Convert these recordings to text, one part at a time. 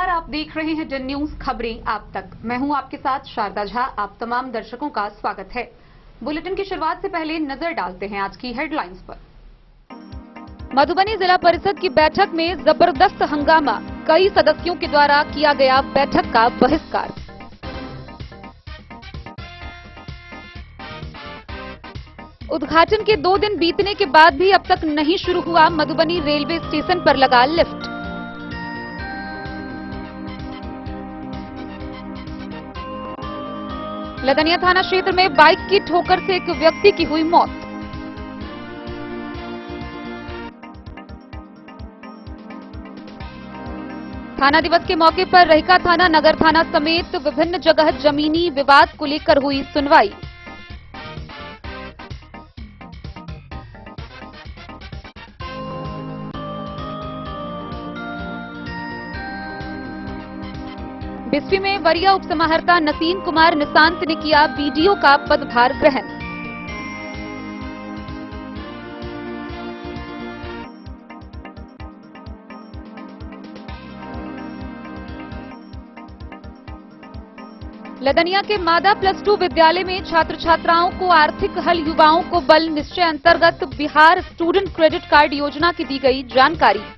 नमस्कार, आप देख रहे हैं डन न्यूज खबरें आप तक। मैं हूं आपके साथ शारदा झा। आप तमाम दर्शकों का स्वागत है। बुलेटिन की शुरुआत से पहले नजर डालते हैं आज की हेडलाइंस पर। मधुबनी जिला परिषद की बैठक में जबरदस्त हंगामा, कई सदस्यों के द्वारा किया गया बैठक का बहिष्कार। उद्घाटन के 2 दिन बीतने के बाद भी अब तक नहीं शुरू हुआ मधुबनी रेलवे स्टेशन पर लगा लिफ्ट। लदनिया थाना क्षेत्र में बाइक की ठोकर से एक व्यक्ति की हुई मौत। थाना दिवस के मौके पर रहिका थाना, नगर थाना समेत विभिन्न जगह जमीनी विवाद को लेकर हुई सुनवाई। बिस्फी में वरीय उपसमाहर्ता नसीम कुमार निशांत ने किया बीडीओ का पदभार ग्रहण। लदनिया के मादा +2 विद्यालय में छात्र छात्राओं को आर्थिक हल, युवाओं को बल निश्चय अंतर्गत बिहार स्टूडेंट क्रेडिट कार्ड योजना की दी गई जानकारी।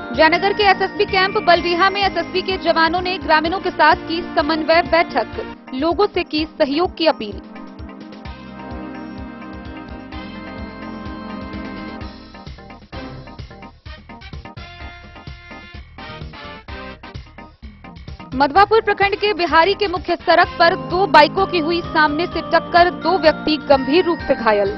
जयनगर के एसएसबी कैंप बलडीहा में एसएसबी के जवानों ने ग्रामीणों के साथ की समन्वय बैठक, लोगों से की सहयोग की अपील। मधवापुर प्रखंड के बिहारी के मुख्य सड़क पर 2 बाइकों की हुई सामने से टक्कर, 2 व्यक्ति गंभीर रूप से घायल।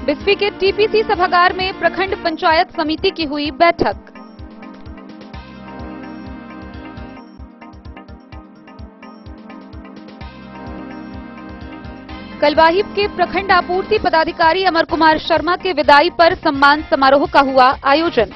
बिस्फी के टीपीसी सभागार में प्रखंड पंचायत समिति की हुई बैठक। कलवाही के प्रखंड आपूर्ति पदाधिकारी अमर कुमार शर्मा के विदाई पर सम्मान समारोह का हुआ आयोजन।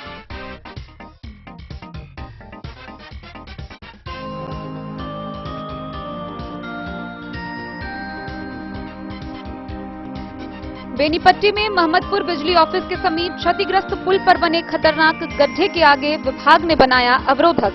बेनीपट्टी में महमदपुर बिजली ऑफिस के समीप क्षतिग्रस्त पुल पर बने खतरनाक गड्ढे के आगे विभाग ने बनाया अवरोधक।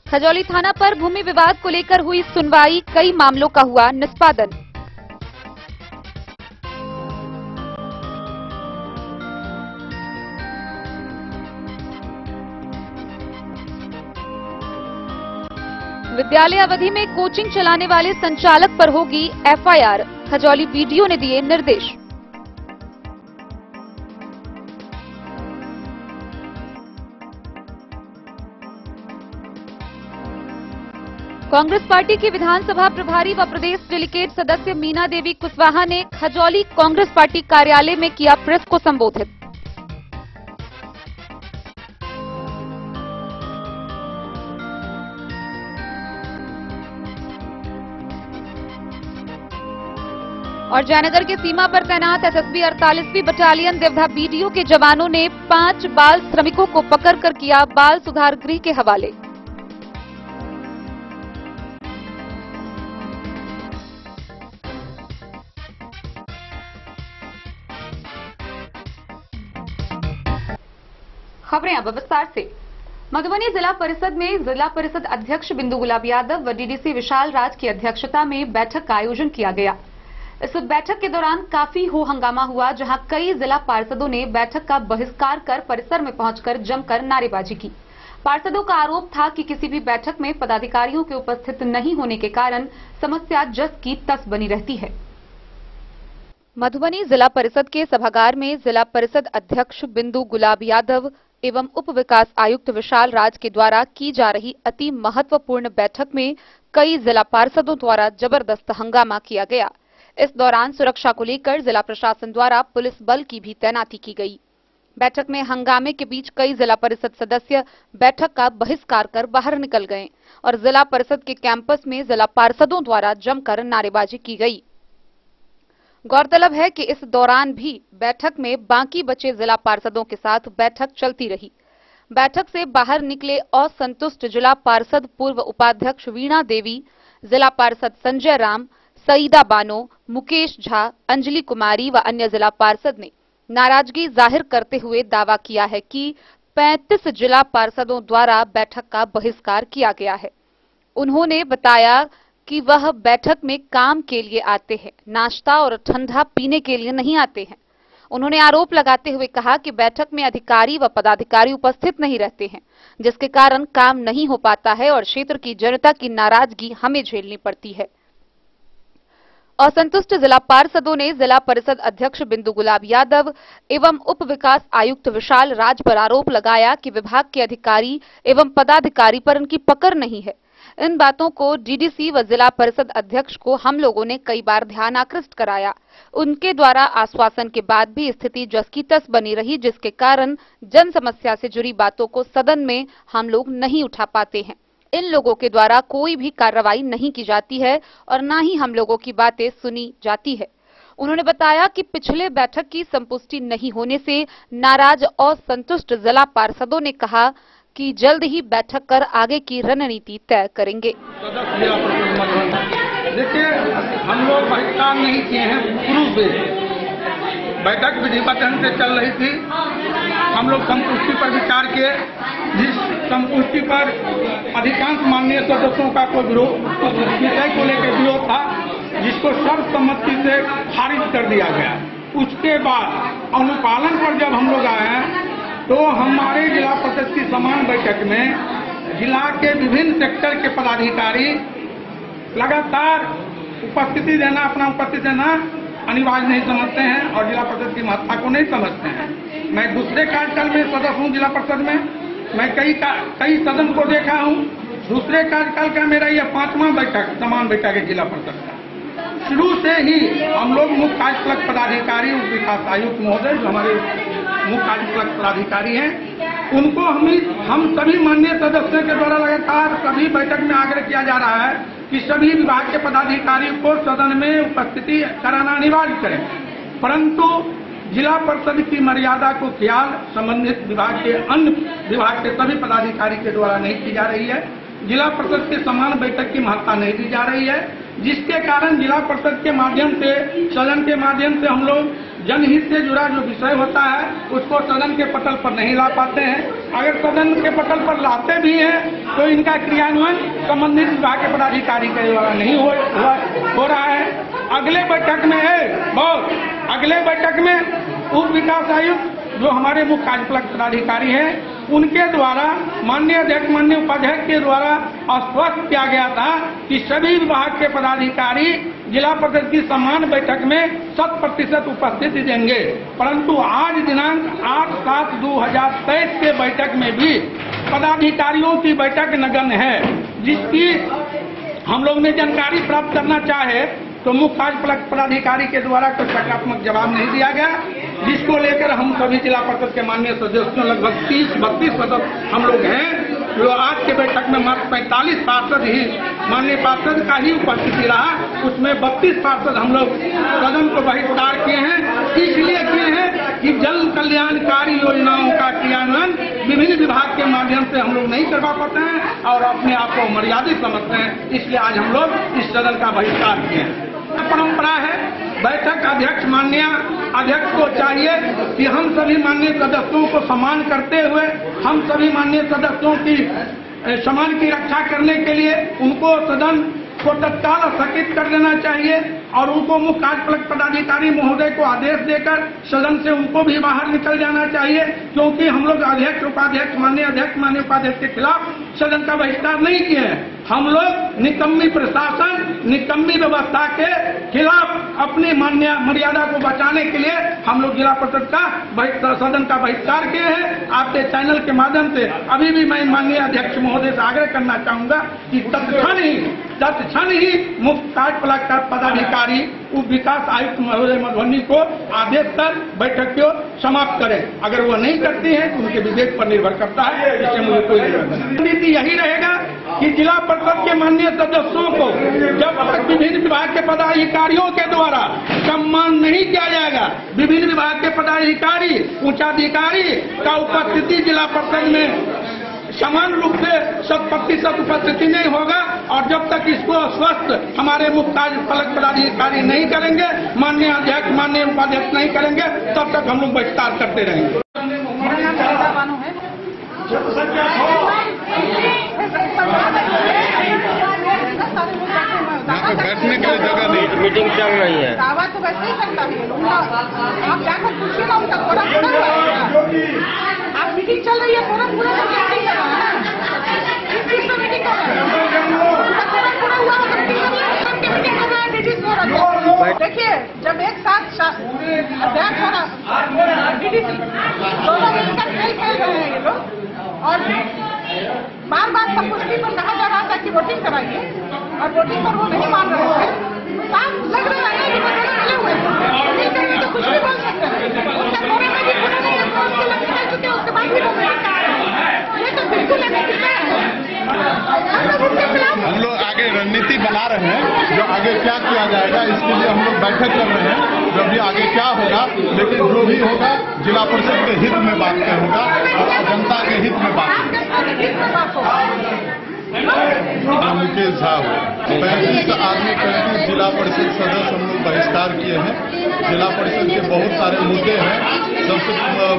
खजौली थाना पर भूमि विवाद को लेकर हुई सुनवाई, कई मामलों का हुआ निष्पादन। विद्यालय अवधि में कोचिंग चलाने वाले संचालक पर होगी एफआईआर, खजौली बीडीओ ने दिए निर्देश। कांग्रेस पार्टी की विधानसभा प्रभारी व प्रदेश डेलीगेट सदस्य मीना देवी कुशवाहा ने खजौली कांग्रेस पार्टी कार्यालय में किया प्रेस को संबोधित। और जयनगर के सीमा पर तैनात एसएसबी 48वीं बटालियन देवधा बीडीओ के जवानों ने 5 बाल श्रमिकों को पकड़कर किया बाल सुधार गृह के हवाले। खबरें अब विस्तार से। मधुबनी जिला परिषद में जिला परिषद अध्यक्ष बिंदु गुलाब यादव व डीडीसी विशाल राज की अध्यक्षता में बैठक का आयोजन किया गया। इस बैठक के दौरान काफी हो हंगामा हुआ, जहां कई जिला पार्षदों ने बैठक का बहिष्कार कर परिसर में पहुंचकर जमकर नारेबाजी की। पार्षदों का आरोप था कि किसी भी बैठक में पदाधिकारियों के उपस्थित नहीं होने के कारण समस्या जस की तस बनी रहती है। मधुबनी जिला परिषद के सभागार में जिला परिषद अध्यक्ष बिंदु गुलाब यादव एवं उप विकास आयुक्त विशाल राज के द्वारा की जा रही अति महत्वपूर्ण बैठक में कई जिला पार्षदों द्वारा जबरदस्त हंगामा किया गया। इस दौरान सुरक्षा को लेकर जिला प्रशासन द्वारा पुलिस बल की भी तैनाती की गई। बैठक में हंगामे के बीच कई जिला परिषद सदस्य बैठक का बहिष्कार कर बाहर निकल गए और जिला परिषद के कैंपस में जिला पार्षदों द्वारा जमकर नारेबाजी की गई। गौरतलब है कि इस दौरान भी बैठक में बाकी बचे जिला पार्षदों के साथ बैठक चलती रही। बैठक से बाहर निकले असंतुष्ट जिला पार्षद पूर्व उपाध्यक्ष वीणा देवी, जिला पार्षद संजय राम, सईदा बानो, मुकेश झा, अंजलि कुमारी व अन्य जिला पार्षद ने नाराजगी जाहिर करते हुए दावा किया है कि 35 जिला पार्षदों द्वारा बैठक का बहिष्कार किया गया है। उन्होंने बताया कि वह बैठक में काम के लिए आते हैं, नाश्ता और ठंडा पीने के लिए नहीं आते हैं। उन्होंने आरोप लगाते हुए कहा कि बैठक में अधिकारी व पदाधिकारी उपस्थित नहीं रहते हैं, जिसके कारण काम नहीं हो पाता है और क्षेत्र की जनता की नाराजगी हमें झेलनी पड़ती है। असंतुष्ट जिला पार्षदों ने जिला परिषद अध्यक्ष बिंदु गुलाब यादव एवं उप विकास आयुक्त विशाल राज पर आरोप लगाया कि विभाग के अधिकारी एवं पदाधिकारी पर उनकी पकड़ नहीं है। इन बातों को डीडीसी व जिला परिषद अध्यक्ष को हम लोगों ने कई बार ध्यान आकृष्ट कराया। उनके द्वारा आश्वासन के बाद भी स्थिति जस की तस बनी रही, जिसके कारण जन समस्या से जुड़ी बातों को सदन में हम लोग नहीं उठा पाते हैं। इन लोगों के द्वारा कोई भी कार्रवाई नहीं की जाती है और न ही हम लोगों की बातें सुनी जाती है। उन्होंने बताया कि पिछले बैठक की संपुष्टि नहीं होने से नाराज और संतुष्ट जिला पार्षदों ने कहा कि जल्द ही बैठक कर आगे की रणनीति तय करेंगे। देखिए, हम लोग बहिष्कार नहीं किए हैं, प्रूफ है। बैठक विधिवत ढंग से चल रही थी। हम लोग संपुष्टि पर विचार किए, जिस संपुष्टि पर अधिकांश माननीय सदस्यों का कोई विषय को लेकर विरोध था, जिसको सर्वसम्मति से खारिज कर दिया गया। उसके बाद अनुपालन पर जब हम लोग आए हैं तो हमारे जिला परिषद की समान बैठक में जिला के विभिन्न सेक्टर के पदाधिकारी लगातार उपस्थिति देना, अपना उपस्थिति देना अनिवार्य नहीं समझते हैं और जिला परिषद की महत्ता को नहीं समझते हैं। मैं दूसरे कार्यकाल में सदस्य हूँ जिला परिषद में, मैं कई सदन को देखा हूँ। दूसरे कार्यकाल का मेरा यह 5वां बैठक समान बैठक है जिला परिषद का। शुरू से ही हम लोग मुख्य कार्यपालक पदाधिकारी विकास आयुक्त महोदय जो हमारे मुख्य कार्यपालक पदाधिकारी हैं, उनको हम सभी माननीय सदस्यों के द्वारा लगातार सभी बैठक में आग्रह किया जा रहा है कि सभी विभाग के पदाधिकारी को सदन में उपस्थिति कराना अनिवार्य करें, परंतु जिला परिषद की मर्यादा को ख्याल संबंधित विभाग के अन्य विभाग के सभी पदाधिकारी के द्वारा नहीं की जा रही है। जिला परिषद के समान बैठक की महत्ता नहीं दी जा रही है, जिसके कारण जिला परिषद के माध्यम से, सदन के माध्यम से हम लोग जनहित से जुड़ा जो विषय होता है उसको सदन के पटल पर नहीं ला पाते हैं। अगर सदन के पटल पर लाते भी हैं तो इनका क्रियान्वयन संबंधित विभाग के पदाधिकारी के द्वारा नहीं हो रहा है। अगले बैठक में अगले बैठक में उप विकास आयुक्त जो हमारे मुख्य कार्यपालक पदाधिकारी हैं, उनके द्वारा माननीय अध्यक्ष, माननीय उपाध्यक्ष के द्वारा आश्वस्त किया गया था कि सभी विभाग के पदाधिकारी जिला परिषद की समान बैठक में 100% उपस्थिति देंगे, परंतु आज दिनांक 8/7/2023 के बैठक में भी पदाधिकारियों की बैठक नगण्य है, जिसकी हम लोग ने जानकारी प्राप्त करना चाहे तो मुख्य कार्यपालक पदाधिकारी के द्वारा कोई सकारात्मक जवाब नहीं दिया गया, जिसको लेकर हम सभी जिला परिषद के माननीय सदस्यों लगभग 30-32 सदस्य हम लोग हैं, जो आज के बैठक में मात्र 45 पार्षद ही माननीय पार्षद का ही उपस्थिति रहा, उसमें 32 पार्षद हम लोग सदन को बहिष्कार किए हैं। इसलिए किए हैं कि जन कल्याणकारी योजनाओं का क्रियान्वयन विभिन्न विभाग के माध्यम से हम लोग नहीं करवा पाते हैं और अपने आप को मर्यादित समझते हैं, इसलिए आज हम लोग इस सदन का बहिष्कार किए हैं। परंपरा है, बैठक अध्यक्ष, माननीय अध्यक्ष को चाहिए कि हम सभी माननीय सदस्यों को सम्मान करते हुए हम सभी माननीय सदस्यों की सम्मान की रक्षा करने के लिए उनको सदन को तत्काल स्थगित कर देना चाहिए और उनको मुख्य कार्यपालक पदाधिकारी महोदय को आदेश देकर सदन से उनको भी बाहर निकल जाना चाहिए, क्योंकि हम लोग अध्यक्ष, उपाध्यक्ष, माननीय अध्यक्ष, माननीय उपाध्यक्ष के खिलाफ सदन का बहिष्कार नहीं किए हैं। हम लोग निकम्मी प्रशासन, निकम्मी व्यवस्था के खिलाफ अपनी मर्यादा को बचाने के लिए हम लोग जिला परिषद का सदन का बहिष्कार किए हैं। आपके चैनल के माध्यम से अभी भी मैं माननीय अध्यक्ष महोदय से आग्रह करना चाहूंगा कि तत्क्षण ही मुफ्त कार्ड प्लग का पदाधिकारी उप विकास आयुक्त महोदय मधुबनी को आदेश कर बैठक को समाप्त करें। अगर वो नहीं करते हैं तो उनके विवेक पर निर्भर करता है। इससे मुझे कोई रणनीति यही रहेगा कि जिला परिषद के माननीय सदस्यों को जब तक विभिन्न विभाग के पदाधिकारियों के द्वारा सम्मान नहीं किया जाएगा, विभिन्न विभाग के पदाधिकारी उच्चाधिकारी का उपस्थिति जिला परिषद में समान रूप से 100% उपस्थिति नहीं होगा और जब तक इसको स्वस्थ हमारे मुख्य कार्यपालक पदाधिकारी नहीं करेंगे, माननीय अध्यक्ष माननीय उपाध्यक्ष नहीं करेंगे, तब तक हम लोग बहिष्कार करते रहेंगे। बैठने के लिए जगह नहीं, मीटिंग चल रही है। दावा तो वैसे ही करता है, आप जाकर पूछिए ना उनका पूरा आप मीटिंग चल रही है, पूरा मीटिंग कर रहा है, इस चीज पर मीटिंग कर रहा है, पूरा हुआ देखिए जब एक साथ अध्यक्ष हो रहा डीडीसी दोनों मिलकर खेल खेल रहे हैं ये लोग और बार बार संपुष्टि पर कहा जा रहा था कि वोटिंग कराइए और वोटिंग पर वो नहीं मान रहे थे। साफ लग रहा है कि वो दोनों मिले हुए हैं, तो कुछ भी बोल सकते हैं। उसका कोरे में भी पूरा नहीं है, उसके लग चुके हैं, उसके बाद भी वो ये तो बिल्कुल हम लोग आगे रणनीति बना रहे हैं, जो आगे क्या किया जाएगा इसके लिए हम लोग बैठक कर रहे हैं। जो भी आगे क्या होगा, लेकिन जो भी होगा जिला परिषद के हित में बात होगा और जनता के हित में बात होगा। मुकेश झा 35 आदमी 35 जिला परिषद सदस्य हम लोग बहिष्कार किए हैं। जिला परिषद के बहुत सारे मुद्दे हैं। सबसे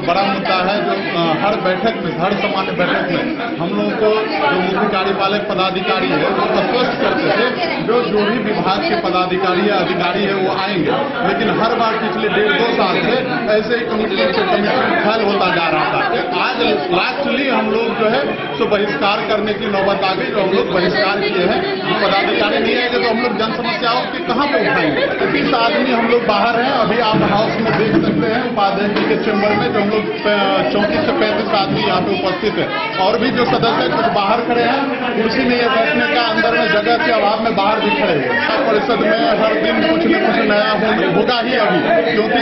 बड़ा मुद्दा है जो हर बैठक में, हर सामान्य बैठक में हम लोगों को जो मुख्य कार्यपालक पदाधिकारी है वो स्पष्ट करते थे जो भी विभाग के पदाधिकारी या अधिकारी है वो आएंगे, लेकिन हर बार पिछले 1.5-2 साल से ऐसे ही कमिटमेंट फैल होता जा रहा था। आज लास्टली हम लोग जो है सो बहिष्कार करने की नौबत आ गई, जो हम लोग बहिष्कार किए हैं। पदाधिकारी नहीं आएंगे तो हम लोग जन समस्याओं के कहाँ पे उठाएंगे। 30 आदमी हम लोग बाहर हैं, अभी आप हाउस में देख सकते हैं उपाध्यक्ष के चैम्बर में जो हम लोग 34 से 35 आदमी यहाँ पे उपस्थित है। और भी जो सदस्य कुछ बाहर खड़े हैं, कुर्सी नहीं है बैठने का, अंदर में जगह के अभाव में बाहर भी खड़े हैं। परिषद में हर दिन कुछ न कुछ नया होगा ही अभी, क्योंकि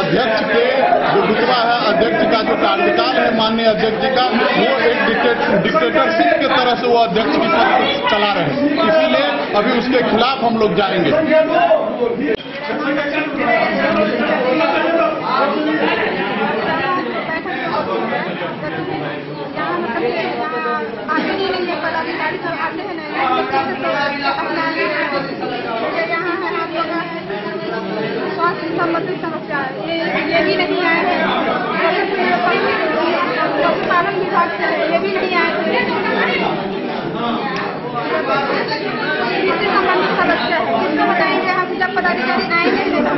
अध्यक्ष के जो रुतबा है, अध्यक्ष का जो कार्यकाल है माननीय अध्यक्ष जी का, वो एक डिक्टेटरशिप की तरह से वो अध्यक्ष की पद चला रहे हैं। इसीलिए अभी उसके खिलाफ हम लोग जाएंगे। पदाधिकारी सब आते हैं स्वास्थ्य संबंधित समस्या ये भी नहीं आए हैं। पशुपालन विभाग से ये भी नहीं आए हैं। इससे संबंधित समस्या है, इसको बताएंगे हम जब पदाधिकारी आएंगे इसलिए हम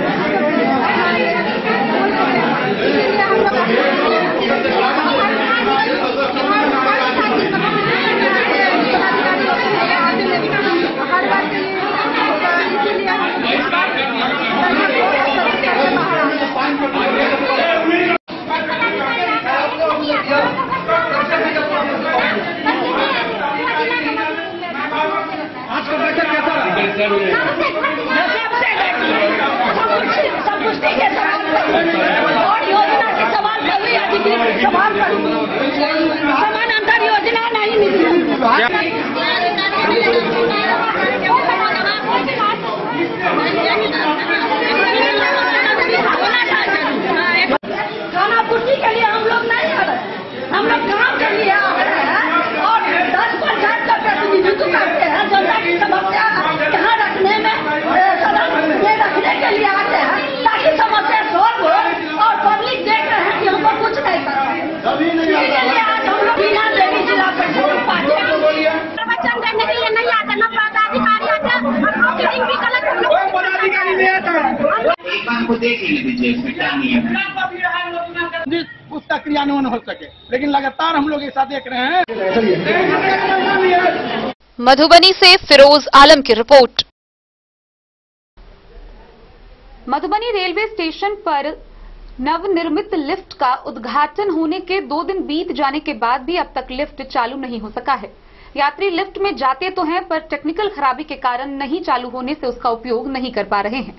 लोग हर बार के लिए संपुष्टि के और योजना के सवाल कर रही है, सवाल कर समानांतर योजना नहीं खानापूर्ति के लिए हम लोग नहीं कर रहे, हम लोग काम के लिए आ रहे हैं और 10% का प्रतिनिधित्व करते हैं। जनता की समस्या यहाँ रखने में सदन में रखने के लिए आते हैं ताकि समस्या सॉल्व हो और पब्लिक देख रहे हैं कि हम लोग कुछ नहीं कर रहे हैं। आज हम लोग बिना देवी जिला परिषद प्रवचन देने के लिए नहीं आते, न पदाधिकारी आते, मीटिंग भी गलत को देख लीजिए इसमें क्या नियम है, उसका क्रियान्वयन हो सके। लेकिन लगातार हम लोग ऐसा देख रहे हैं। मधुबनी से फिरोज आलम की रिपोर्ट। मधुबनी रेलवे स्टेशन पर नवनिर्मित लिफ्ट का उद्घाटन होने के 2 दिन बीत जाने के बाद भी अब तक लिफ्ट चालू नहीं हो सका है। यात्री लिफ्ट में जाते तो हैं पर टेक्निकल खराबी के कारण नहीं चालू होने से उसका उपयोग नहीं कर पा रहे हैं।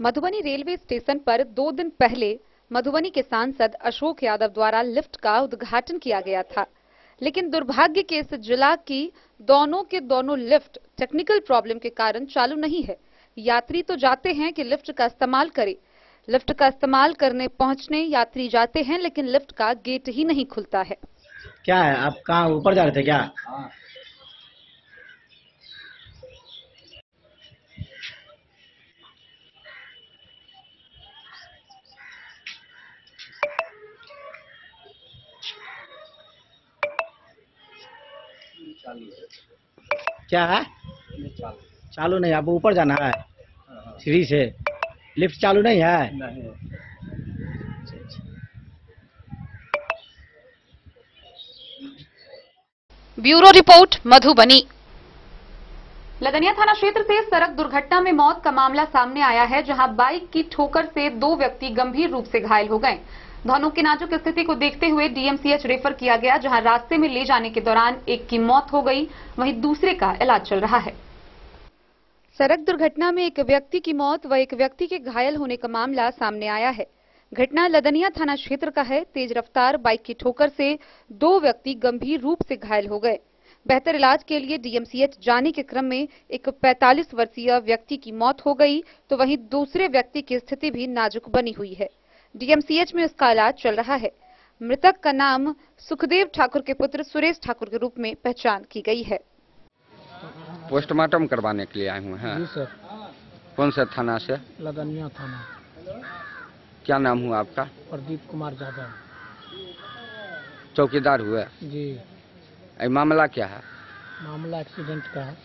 मधुबनी रेलवे स्टेशन पर 2 दिन पहले मधुबनी के सांसद अशोक यादव द्वारा लिफ्ट का उद्घाटन किया गया था, लेकिन दुर्भाग्य के इस जिला की दोनों के दोनों लिफ्ट टेक्निकल प्रॉब्लम के कारण चालू नहीं है। यात्री तो जाते हैं कि लिफ्ट का इस्तेमाल करें, लिफ्ट का इस्तेमाल करने पहुंचने यात्री जाते हैं लेकिन लिफ्ट का गेट ही नहीं खुलता है। क्या है, आप कहाँ ऊपर जा रहे थे क्या? क्या है? चालू नहीं, आपको ऊपर जाना है सीढ़ी से, लिफ्ट चालू नहीं है। Bureau report Madhubani. लदनिया थाना क्षेत्र से सड़क दुर्घटना में मौत का मामला सामने आया है, जहां बाइक की ठोकर से 2 व्यक्ति गंभीर रूप से घायल हो गए। दोनों की नाजुक स्थिति को देखते हुए डीएमसीएच रेफर किया गया, जहां रास्ते में ले जाने के दौरान एक की मौत हो गई, वहीं दूसरे का इलाज चल रहा है। सड़क दुर्घटना में एक व्यक्ति की मौत व एक व्यक्ति के घायल होने का मामला सामने आया है। घटना लदनिया थाना क्षेत्र का है। तेज रफ्तार बाइक की ठोकर से 2 व्यक्ति गंभीर रूप से घायल हो गए। बेहतर इलाज के लिए डीएमसीएच जाने के क्रम में एक 45 वर्षीय व्यक्ति की मौत हो गई, तो वहीं दूसरे व्यक्ति की स्थिति भी नाजुक बनी हुई है। डीएमसीएच में उसका इलाज चल रहा है। मृतक का नाम सुखदेव ठाकुर के पुत्र सुरेश ठाकुर के रूप में पहचान की गई है। पोस्टमार्टम करवाने के लिए आए हुए हैं। जी सर। कौन सा थाना से? लदनिया थाना। क्या नाम हुआ आपका? प्रदीप कुमार यादव। चौकीदार हुए? जी। ये मामला क्या है? मामला एक्सीडेंट का है।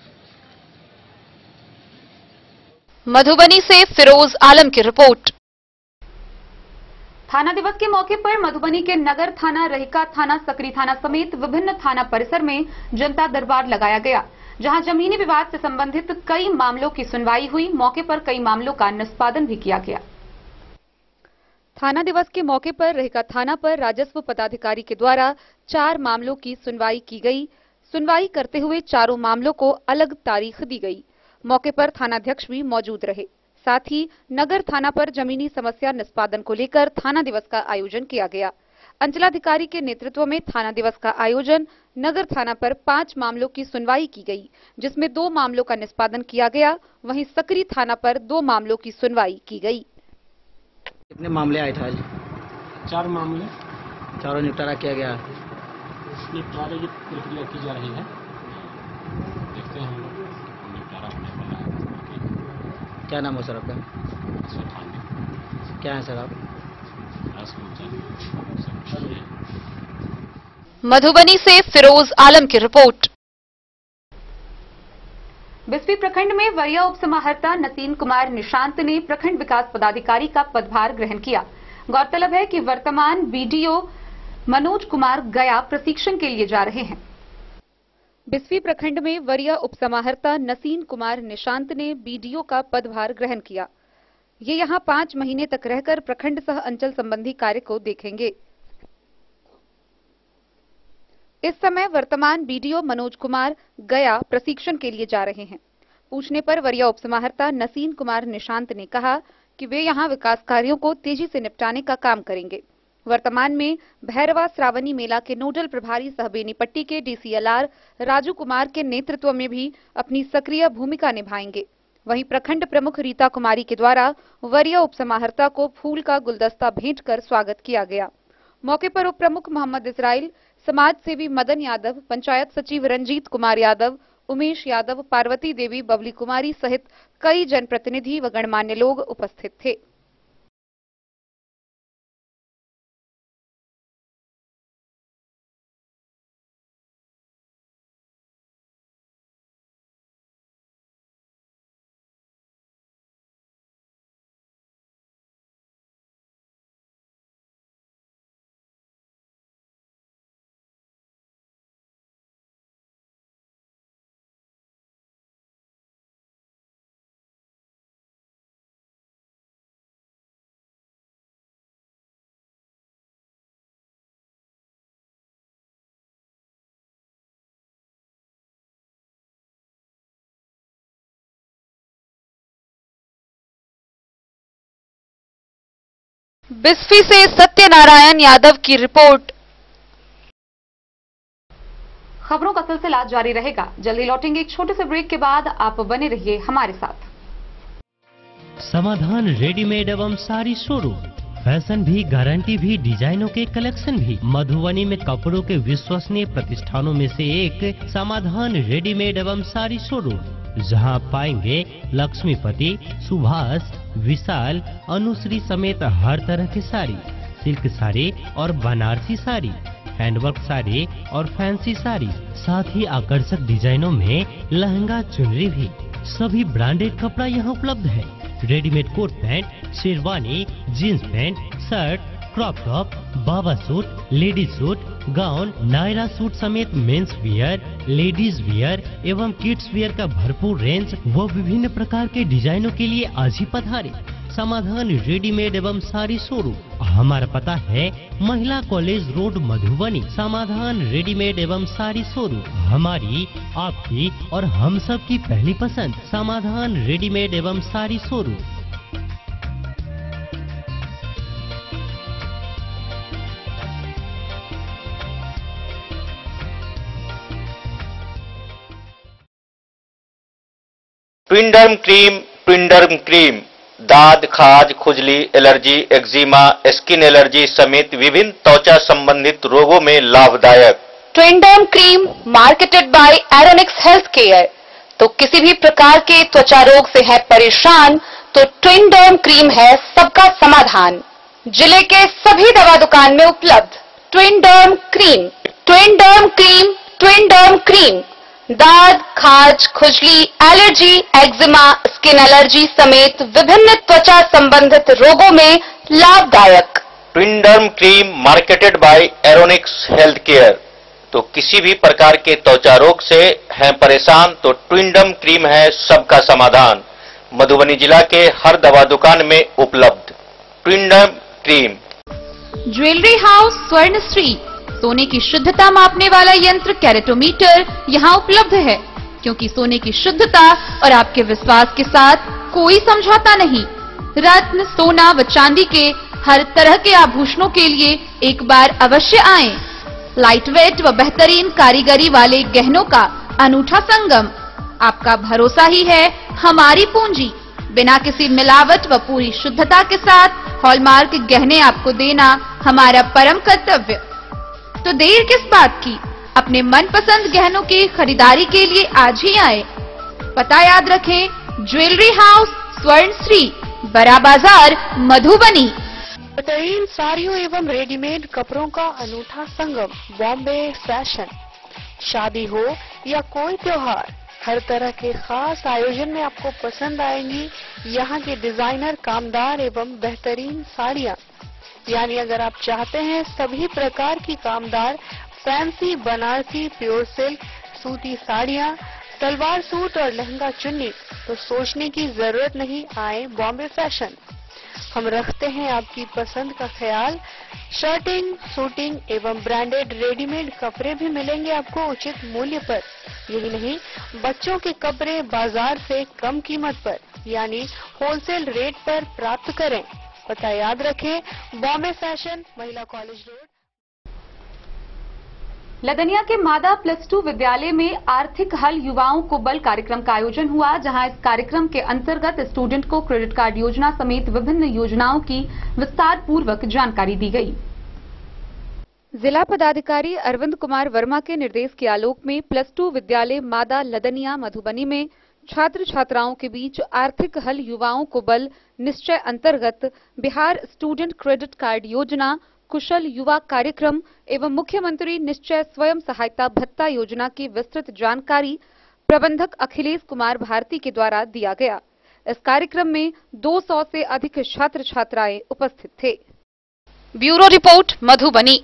मधुबनी से फिरोज आलम की रिपोर्ट। थाना दिवस के मौके पर मधुबनी के नगर थाना, रहिका थाना, सकरी थाना समेत विभिन्न थाना परिसर में जनता दरबार लगाया गया, जहां जमीनी विवाद से संबंधित कई मामलों की सुनवाई हुई। मौके पर कई मामलों का निष्पादन भी किया गया। थाना दिवस के मौके पर रहिका थाना पर राजस्व पदाधिकारी के द्वारा 4 मामलों की सुनवाई की गई। सुनवाई करते हुए चारों मामलों को अलग तारीख दी गई। मौके पर थानाध्यक्ष भी मौजूद रहे। साथ ही नगर थाना पर जमीनी समस्या निष्पादन को लेकर थाना दिवस का आयोजन किया गया। अंचलाधिकारी के नेतृत्व में थाना दिवस का आयोजन नगर थाना पर 5 मामलों की सुनवाई की गई, जिसमें 2 मामलों का निष्पादन किया गया। वहीं सकरी थाना पर 2 मामलों की सुनवाई की गई। कितने मामले आए थे आज? 4 मामले। चारों निपटारा किया गया। निपटारे की प्रक्रिया की जा रही है, देखते हैं हम लोग निपटारा होने वाला है। क्या नाम है सर आपका? क्या है सर आप? मधुबनी से फिरोज आलम की रिपोर्ट। बिस्फी प्रखंड में वरीय उप समाहर्ता नसीम कुमार निशांत ने प्रखंड विकास पदाधिकारी का पदभार ग्रहण किया। गौरतलब है कि वर्तमान बीडीओ मनोज कुमार गया प्रशिक्षण के लिए जा रहे हैं। बिस्फी प्रखंड में वरीय उप समाहर्ता नसीम कुमार निशांत ने बीडीओ का पदभार ग्रहण किया। ये यहां 5 महीने तक रहकर प्रखंड सह अंचल संबंधी कार्य को देखेंगे। इस समय वर्तमान बीडीओ मनोज कुमार गया प्रशिक्षण के लिए जा रहे हैं। पूछने पर वरीय उप समाहर्ता नसीम कुमार निशांत ने कहा कि वे यहां विकास कार्यों को तेजी से निपटाने का काम करेंगे। वर्तमान में भैरवा श्रावणी मेला के नोडल प्रभारी सह बेनीपट्टी के डीसीएलआर राजू कुमार के नेतृत्व में भी अपनी सक्रिय भूमिका निभाएंगे। वहीं प्रखंड प्रमुख रीता कुमारी के द्वारा वरीय उप समाहर्ता को फूल का गुलदस्ता भेंट कर स्वागत किया गया। मौके पर उप प्रमुख मोहम्मद इसराइल, समाज सेवी मदन यादव, पंचायत सचिव रंजीत कुमार यादव, उमेश यादव, पार्वती देवी, बबली कुमारी सहित कई जनप्रतिनिधि व गणमान्य लोग उपस्थित थे। बिस्फी से सत्यनारायण यादव की रिपोर्ट। खबरों का सिलसिला जारी रहेगा। जल्दी लौटेंगे एक छोटे से ब्रेक के बाद। आप बने रहिए हमारे साथ। समाधान रेडीमेड एवं साड़ी शोरूम, फैशन भी, गारंटी भी, डिजाइनों के कलेक्शन भी। मधुबनी में कपड़ों के विश्वसनीय प्रतिष्ठानों में से एक समाधान रेडीमेड एवं साड़ी शोरूम, जहां आप पाएंगे लक्ष्मीपति, सुभाष, विशाल, अनुश्री समेत हर तरह की साड़ी, सिल्क साड़ी और बनारसी साड़ी, हैंडवर्क साड़ी और फैंसी साड़ी, साथ ही आकर्षक डिजाइनों में लहंगा, चुनरी भी। सभी ब्रांडेड कपड़ा यहाँ उपलब्ध है। Readymade coat pant, sherwani, jeans pant, shirt, crop top, बाबा suit, ladies suit, gown, Naira suit समेत मेंस वियर, लेडीज वियर एवं किड्स वियर का भरपूर रेंज व विभिन्न प्रकार के डिजाइनों के लिए आज ही पधारे। समाधान रेडीमेड एवं साड़ी शोरूम। हमारा पता है महिला कॉलेज रोड, मधुबनी। समाधान रेडीमेड एवं साड़ी शोरूम हमारी, आपकी और हम सब की पहली पसंद। समाधान रेडीमेड एवं साड़ी शोरूम। ट्विंडर्म क्रीम दाद, खाज, खुजली, एलर्जी, एक्जिमा, स्किन एलर्जी समेत विभिन्न त्वचा संबंधित रोगों में लाभदायक। Twinderm cream marketed by Aeronix health care. तो किसी भी प्रकार के त्वचा रोग से है परेशान तो ट्विंडर्म क्रीम है सबका समाधान। जिले के सभी दवा दुकान में उपलब्ध ट्विंडर्म क्रीम। ट्विंडर्म क्रीम, ट्विंडर्म क्रीम दाद, खाज, खुजली, एलर्जी, एक्जिमा, स्किन एलर्जी समेत विभिन्न त्वचा संबंधित रोगों में लाभदायक। Twinderm cream marketed by Aeronix health care. तो किसी भी प्रकार के त्वचा रोग से हैं परेशान तो ट्विंडर्म क्रीम है सबका समाधान। मधुबनी जिला के हर दवा दुकान में उपलब्ध ट्विंडर्म क्रीम। ज्वेलरी हाउस स्वर्णश्री, सोने की शुद्धता मापने वाला यंत्र कैरेटोमीटर यहाँ उपलब्ध है, क्योंकि सोने की शुद्धता और आपके विश्वास के साथ कोई समझौता नहीं। रत्न, सोना व चांदी के हर तरह के आभूषणों के लिए एक बार अवश्य आएं। लाइट वेट व बेहतरीन कारीगरी वाले गहनों का अनूठा संगम। आपका भरोसा ही है हमारी पूंजी। बिना किसी मिलावट व पूरी शुद्धता के साथ हॉलमार्क गहने आपको देना हमारा परम कर्तव्य। तो देर किस बात की, अपने मनपसंद गहनों की खरीदारी के लिए आज ही आए। पता याद रखें, ज्वेलरी हाउस स्वर्णश्री, बड़ा बाजार, मधुबनी। बेहतरीन साड़ियों एवं रेडीमेड कपड़ों का अनूठा संगम बॉम्बे फैशन। शादी हो या कोई त्योहार, हर तरह के खास आयोजन में आपको पसंद आएंगी यहाँ के डिजाइनर, कामदार एवं बेहतरीन साड़ियाँ। यानी अगर आप चाहते हैं सभी प्रकार की कामदार, फैंसी, बनारसी, प्योर सिल्क, सूती साड़ियाँ, सलवार सूट और लहंगा चुन्नी, तो सोचने की जरूरत नहीं, आए बॉम्बे फैशन। हम रखते हैं आपकी पसंद का ख्याल। शर्टिंग, सूटिंग एवं ब्रांडेड रेडीमेड कपड़े भी मिलेंगे आपको उचित मूल्य पर। यही नहीं, बच्चों के कपड़े बाजार से कम कीमत पर यानी होलसेल रेट पर प्राप्त करें। पता याद रखें, बॉम्बे फैशन, महिला कॉलेज रोड। लदनिया के मादा +2 विद्यालय में आर्थिक हल युवाओं को बल कार्यक्रम का आयोजन हुआ, जहां इस कार्यक्रम के अंतर्गत स्टूडेंट को क्रेडिट कार्ड योजना समेत विभिन्न योजनाओं की विस्तार पूर्वक जानकारी दी गई। जिला पदाधिकारी अरविंद कुमार वर्मा के निर्देश के आलोक में +2 विद्यालय मादा लदनिया मधुबनी में छात्र छात्राओं के बीच आर्थिक हल युवाओं को बल निश्चय अंतर्गत बिहार स्टूडेंट क्रेडिट कार्ड योजना, कुशल युवा कार्यक्रम एवं मुख्यमंत्री निश्चय स्वयं सहायता भत्ता योजना की विस्तृत जानकारी प्रबंधक अखिलेश कुमार भारती के द्वारा दिया गया। इस कार्यक्रम में 200 से अधिक छात्र छात्राएं उपस्थित थे। Bureau report, Madhubani.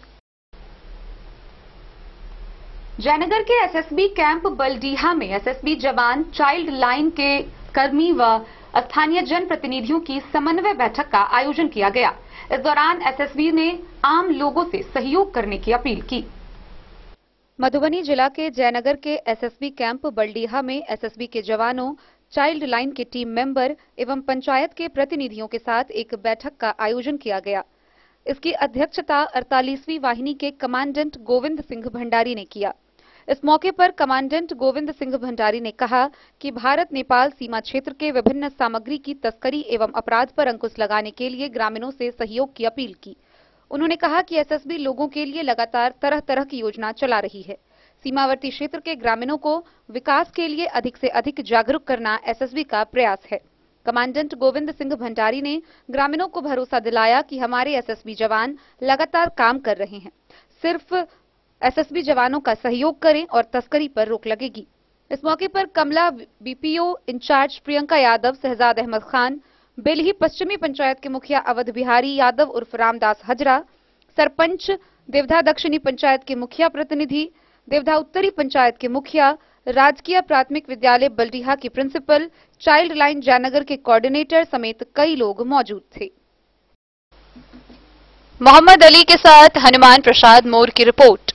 जयनगर के एसएसबी कैंप बलडीहा में एसएसबी जवान, चाइल्ड लाइन के कर्मी व स्थानीय जनप्रतिनिधियों की समन्वय बैठक का आयोजन किया गया। इस दौरान एसएसबी ने आम लोगों से सहयोग करने की अपील की। मधुबनी जिला के जयनगर के एसएसबी कैंप बलडीहा में एसएसबी के जवानों, चाइल्ड लाइन के टीम मेंबर एवं पंचायत के प्रतिनिधियों के साथ एक बैठक का आयोजन किया गया। इसकी अध्यक्षता 48वीं वाहिनी के कमांडेंट गोविंद सिंह भंडारी ने किया। इस मौके पर कमांडेंट गोविंद सिंह भंडारी ने कहा कि भारत नेपाल सीमा क्षेत्र के विभिन्न सामग्री की तस्करी एवं अपराध पर अंकुश लगाने के लिए ग्रामीणों से सहयोग की अपील की। उन्होंने कहा कि एसएसबी लोगों के लिए लगातार तरह तरह की योजना चला रही है। सीमावर्ती क्षेत्र के ग्रामीणों को विकास के लिए अधिक से अधिक जागरूक करना एसएसबी का प्रयास है। कमांडेंट गोविंद सिंह भंडारी ने ग्रामीणों को भरोसा दिलाया कि हमारे एसएसबी जवान लगातार काम कर रहे हैं। सिर्फ एसएसबी जवानों का सहयोग करें और तस्करी पर रोक लगेगी। इस मौके पर कमला बीपीओ इंचार्ज प्रियंका यादव, शहजाद अहमद खान, बेलही पश्चिमी पंचायत के मुखिया अवध बिहारी यादव उर्फ रामदास हजरा, सरपंच, देवधा दक्षिणी पंचायत के मुखिया प्रतिनिधि, देवधा उत्तरी पंचायत के मुखिया, राजकीय प्राथमिक विद्यालय बलडीहा की प्रिंसिपल, चाइल्ड लाइन जयनगर के कोऑर्डिनेटर समेत कई लोग मौजूद थे। मोहम्मद अली के साथ हनुमान प्रसाद मोर की रिपोर्ट।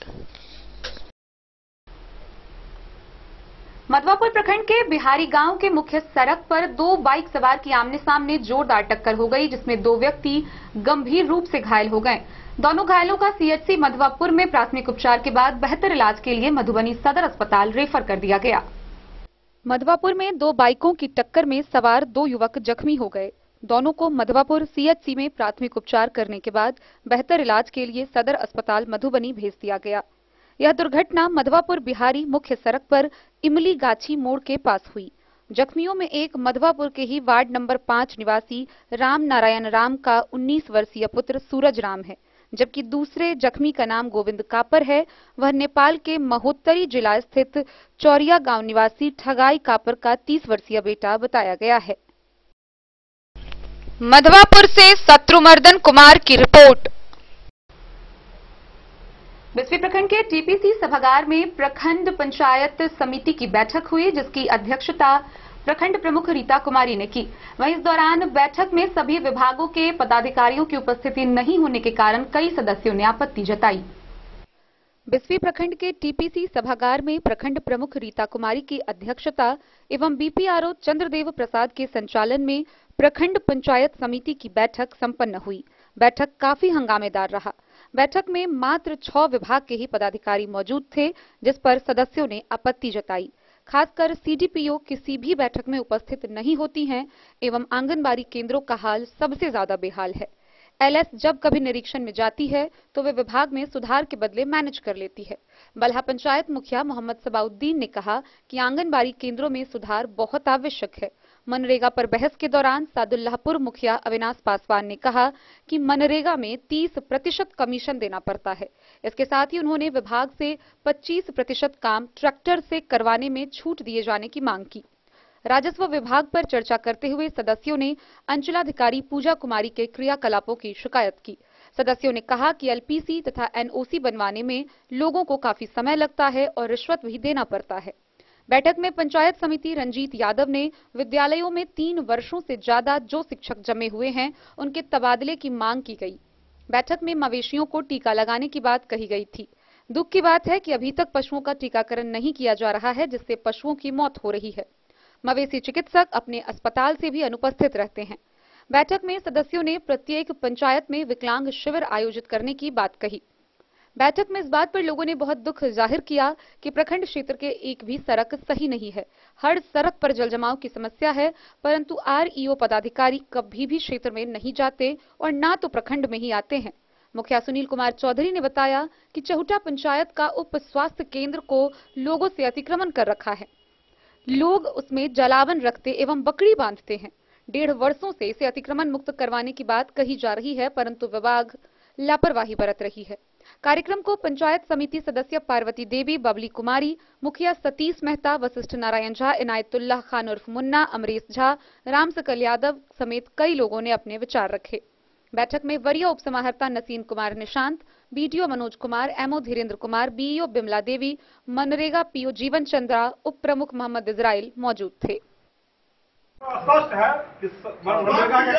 मधवापुर प्रखंड के बिहारी गांव के मुख्य सड़क पर दो बाइक सवार की आमने सामने जोरदार टक्कर हो गई, जिसमें दो व्यक्ति गंभीर रूप से घायल हो गए। दोनों घायलों का सीएचसी मधवापुर में प्राथमिक उपचार के बाद बेहतर इलाज के लिए मधुबनी सदर अस्पताल रेफर कर दिया गया। मधवापुर में दो बाइकों की टक्कर में सवार दो युवक जख्मी हो गए। दोनों को मधवापुर सीएचसी में प्राथमिक उपचार करने के बाद बेहतर इलाज के लिए सदर अस्पताल मधुबनी भेज दिया गया। यह दुर्घटना मधवापुर बिहारी मुख्य सड़क पर इमली गाछी मोड़ के पास हुई। जख्मियों में एक मधवापुर के ही वार्ड नंबर 5 निवासी राम नारायण राम का 19 वर्षीय पुत्र सूरज राम है, जबकि दूसरे जख्मी का नाम गोविंद कापर है। वह नेपाल के महोत्तरी जिला स्थित चौरिया गांव निवासी ठगाई कापर का 30 वर्षीय बेटा बताया गया है। मधवापुर से शत्रुमर्दन कुमार की रिपोर्ट। बिस्फी प्रखंड के टीपीसी सभागार में प्रखंड पंचायत समिति की बैठक हुई, जिसकी अध्यक्षता प्रखंड प्रमुख रीता कुमारी ने की। वहीं इस दौरान बैठक में सभी विभागों के पदाधिकारियों की उपस्थिति नहीं होने के कारण कई सदस्यों ने आपत्ति जताई। बिस्फी प्रखंड के टीपीसी सभागार में प्रखंड प्रमुख रीता कुमारी की अध्यक्षता एवं बीपीआरओ चंद्रदेव प्रसाद के संचालन में प्रखंड पंचायत समिति की बैठक संपन्न हुई। बैठक काफी हंगामेदार रहा। बैठक में मात्र 6 विभाग के ही पदाधिकारी मौजूद थे, जिस पर सदस्यों ने आपत्ति जताई। खासकर सीडीपीओ किसी भी बैठक में उपस्थित नहीं होती हैं एवं आंगनबाड़ी केंद्रों का हाल सबसे ज्यादा बेहाल है। एलएस जब कभी निरीक्षण में जाती है तो वे विभाग में सुधार के बदले मैनेज कर लेती है। बल्हा पंचायत मुखिया मोहम्मद सबाउद्दीन ने कहा कि आंगनबाड़ी केंद्रों में सुधार बहुत आवश्यक है। मनरेगा पर बहस के दौरान सादुल्लाहपुर मुखिया अविनाश पासवान ने कहा कि मनरेगा में 30% कमीशन देना पड़ता है। इसके साथ ही उन्होंने विभाग से 25% काम ट्रैक्टर से करवाने में छूट दिए जाने की मांग की। राजस्व विभाग पर चर्चा करते हुए सदस्यों ने अंचलाधिकारी पूजा कुमारी के क्रियाकलापों की शिकायत की। सदस्यों ने कहा कि एलपीसी तथा एनओसी बनवाने में लोगों को काफी समय लगता है और रिश्वत भी देना पड़ता है। बैठक में पंचायत समिति रंजीत यादव ने विद्यालयों में 3 वर्षों से ज्यादा जो शिक्षक जमे हुए हैं उनके तबादले की मांग की गई। बैठक में मवेशियों को टीका लगाने की बात कही गई थी। दुख की बात है कि अभी तक पशुओं का टीकाकरण नहीं किया जा रहा है, जिससे पशुओं की मौत हो रही है। मवेशी चिकित्सक अपने अस्पताल से भी अनुपस्थित रहते हैं। बैठक में सदस्यों ने प्रत्येक पंचायत में विकलांग शिविर आयोजित करने की बात कही। बैठक में इस बात पर लोगों ने बहुत दुख जाहिर किया कि प्रखंड क्षेत्र के एक भी सड़क सही नहीं है। हर सड़क पर जलजमाव की समस्या है, परंतु आरईओ पदाधिकारी कभी भी क्षेत्र में नहीं जाते और ना तो प्रखंड में ही आते हैं। मुखिया सुनील कुमार चौधरी ने बताया कि चहुटा पंचायत का उप स्वास्थ्य केंद्र को लोगों से अतिक्रमण कर रखा है। लोग उसमें जलावन रखते एवं बकरी बांधते हैं। 1.5 वर्षों से इसे अतिक्रमण मुक्त करवाने की बात कही जा रही है, परंतु विभाग लापरवाही बरत रही है। कार्यक्रम को पंचायत समिति सदस्य पार्वती देवी, बबली कुमारी, मुखिया सतीश मेहता, वशिष्ठ नारायण झा, इनायतुल्लाह खान उर्फ मुन्ना, अमरीश झा, राम सकल यादव समेत कई लोगों ने अपने विचार रखे। बैठक में वरीय उप समाहर्ता Naseen Kumar Nishant, BDO Manoj Kumar, MO Dhirendra Kumar, BEO Bimla Devi, MNREGA PO Jeevan Chandra, उप प्रमुख मोहम्मद इजराइल मौजूद थे। स्पष्ट है कि मनरेगा के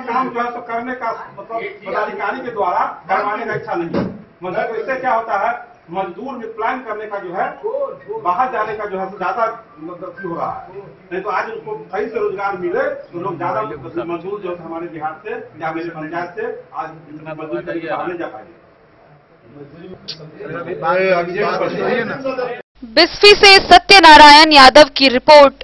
काम जो है तो करने का मतलब पदाधिकारी के द्वारा करवाने का इच्छा नहीं है। मतलब इससे क्या होता है, मजदूर में प्लान करने का जो है बाहर जाने का जो है ज्यादा गति हो रहा है। नहीं तो आज उनको सही से रोजगार मिले तो लोग ज्यादा मजदूर जो है हमारे बिहार से या मेरे पंचायत से आज मजदूर करके बाहर नहीं जा पाएंगे। बिस्फी से सत्यनारायण यादव की रिपोर्ट।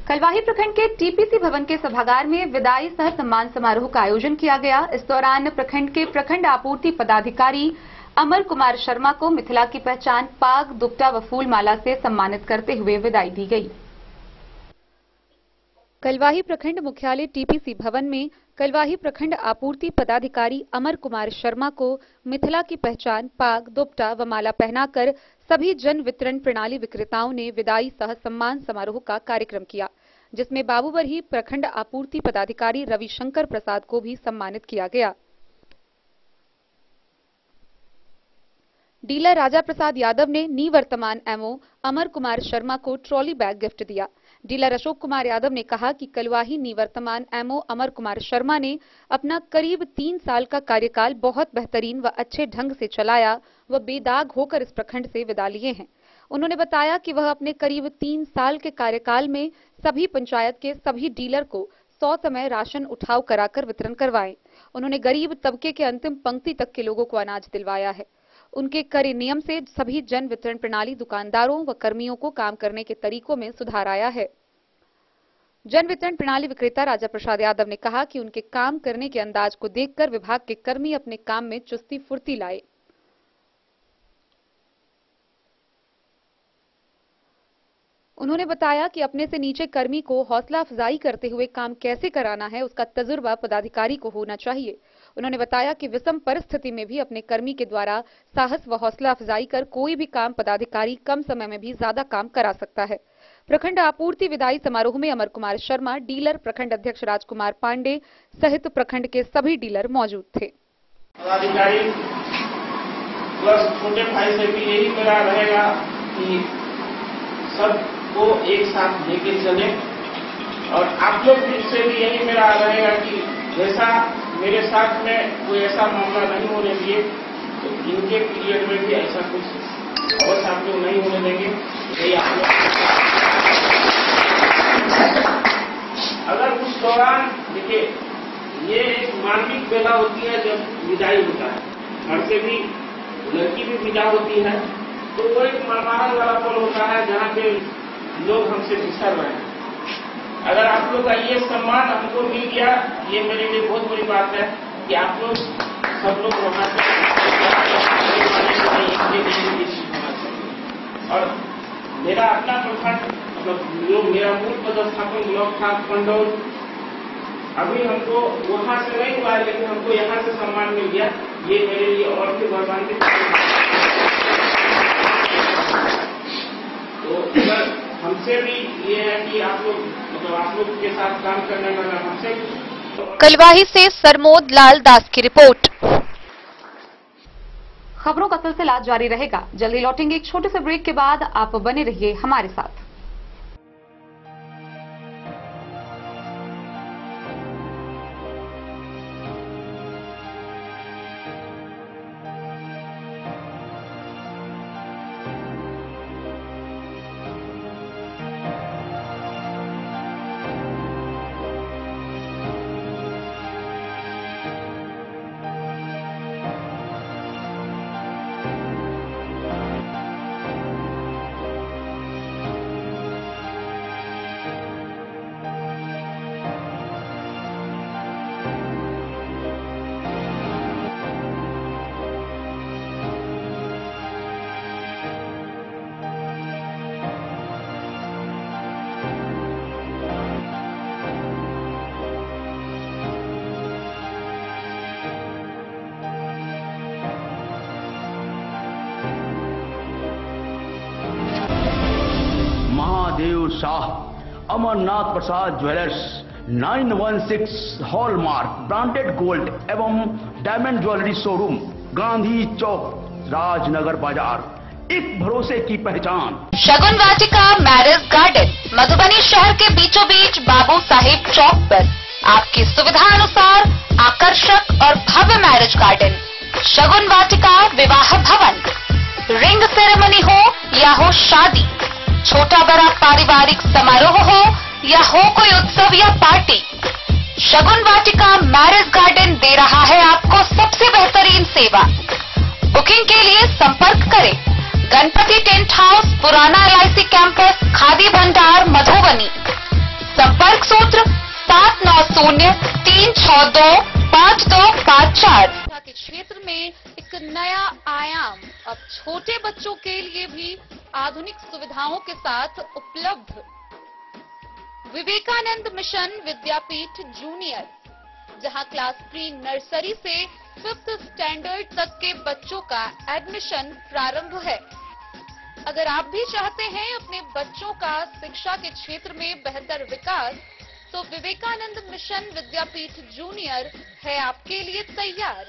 कलवाही प्रखंड के टीपीसी भवन के सभागार में विदाई सह सम्मान समारोह का आयोजन किया गया। इस दौरान प्रखंड के प्रखंड आपूर्ति पदाधिकारी अमर कुमार शर्मा को मिथिला की पहचान पाग, दुपट्टा व फूल माला से सम्मानित करते हुए विदाई दी गई। कलवाही प्रखंड मुख्यालय टीपीसी भवन में कलवाही प्रखंड आपूर्ति पदाधिकारी अमर कुमार शर्मा को मिथिला की पहचान पाग, दुपट्टा व माला पहनाकर सभी जन वितरण प्रणाली विक्रेताओं ने विदाई सह सम्मान समारोह का कार्यक्रम किया, जिसमें बाबूबरही प्रखंड आपूर्ति पदाधिकारी रविशंकर प्रसाद को भी सम्मानित किया गया। डीलर राजा प्रसाद यादव ने निवर्तमान एमओ अमर कुमार शर्मा को ट्रॉली बैग गिफ्ट दिया। डीलर अशोक कुमार यादव ने कहा कि कलवाही निवर्तमान एमओ अमर कुमार शर्मा ने अपना करीब 3 साल का कार्यकाल बहुत बेहतरीन व अच्छे ढंग से चलाया व बेदाग होकर इस प्रखंड से विदा लिए हैं। उन्होंने बताया कि वह अपने करीब 3 साल के कार्यकाल में सभी पंचायत के सभी डीलर को 100 समय राशन उठाव कराकर वितरण करवाएं। उन्होंने गरीब तबके के अंतिम पंक्ति तक के लोगों को अनाज दिलवाया है। उनके कड़े नियम से सभी जन वितरण प्रणाली दुकानदारों व कर्मियों को काम करने के तरीकों में सुधार आया है। जन वितरण प्रणाली विक्रेता राजा प्रसाद यादव ने कहा कि उनके काम करने के अंदाज को देखकर विभाग के कर्मी अपने काम में चुस्ती फुर्ती लाए। उन्होंने बताया कि अपने से नीचे कर्मी को हौसला अफजाई करते हुए काम कैसे कराना है, उसका तजुर्बा पदाधिकारी को होना चाहिए। उन्होंने बताया कि विषम परिस्थिति में भी अपने कर्मी के द्वारा साहस व हौसला अफजाई कर कोई भी काम पदाधिकारी कम समय में भी ज्यादा काम करा सकता है। प्रखंड आपूर्ति विदाई समारोह में अमर कुमार शर्मा, डीलर प्रखंड अध्यक्ष राजकुमार पांडे सहित प्रखंड के सभी डीलर मौजूद थे। पदाधिकारी प्लस छोटे भाई से भी यही मेरा रहेगा कि सबको एक साथ लेके चले और आप लोग से भी यही मेरा रहेगा कि जैसा मेरे साथ में कोई ऐसा मामला नहीं होने दिए तो इनके पीरियड में भी ऐसा कुछ अवश्य आप लोग नहीं होने देंगे। यही आप लोग अगर उस दौरान देखिए ये एक मानविक बेला होती है जब विदाई होता है, घर से भी लड़की भी विदा होती है तो वो एक मरमाहल वाला पल होता है जहाँ पे लोग हमसे बिछड़ रहे हैं। अगर आप लोग का ये सम्मान हमको मिल गया, ये मेरे लिए बहुत बड़ी बात है कि आप लोग सब लोग वहाँ पे और मेरा अपना प्रखंड मतलब जो मेरा मूल पदस्थापन ब्लॉक था पंडौल, अभी हमको वहाँ से नहीं हुआ है लेकिन हमको यहाँ से सम्मान मिल गया, ये मेरे लिए और भी गौरवान्वित। तो अगर हमसे भी ये है कि आप लोग मतलब आप लोग के साथ काम करने में अगर हमसे कलवाही से सरमोद लाल दास की रिपोर्ट। खबरों का सिलसिला जारी रहेगा। जल्दी लौटेंगे एक छोटे से ब्रेक के बाद। आप बने रहिए हमारे साथ। महादेव शाह अमरनाथ प्रसाद ज्वेलर्स 916 हॉलमार्क ब्रांडेड गोल्ड एवं डायमंड ज्वेलरी शोरूम, गांधी चौक, राजनगर बाजार, एक भरोसे की पहचान। शगुन वाटिका मैरिज गार्डन मधुबनी शहर के बीचों बीच बाबू साहिब चौक पर आपकी सुविधा अनुसार आकर्षक और भव्य मैरिज गार्डन शगुन वाटिका विवाह भवन, रिंग सेरेमनी हो या हो शादी, छोटा बड़ा पारिवारिक समारोह हो या हो कोई उत्सव या पार्टी, शगुन वाटिका मैरिज गार्डन दे रहा है आपको सबसे बेहतरीन सेवा। बुकिंग के लिए संपर्क करें गणपति टेंट हाउस, पुराना LIC कैंपस, खादी भंडार, मधुबनी। संपर्क सूत्र 7903625254। के क्षेत्र में एक नया आयाम अब छोटे बच्चों के लिए भी आधुनिक सुविधाओं के साथ उपलब्ध। विवेकानंद मिशन विद्यापीठ जूनियर, जहां क्लास प्री नर्सरी से 5th स्टैंडर्ड तक के बच्चों का एडमिशन प्रारंभ है। अगर आप भी चाहते हैं अपने बच्चों का शिक्षा के क्षेत्र में बेहतर विकास, तो विवेकानंद मिशन विद्यापीठ जूनियर है आपके लिए तैयार।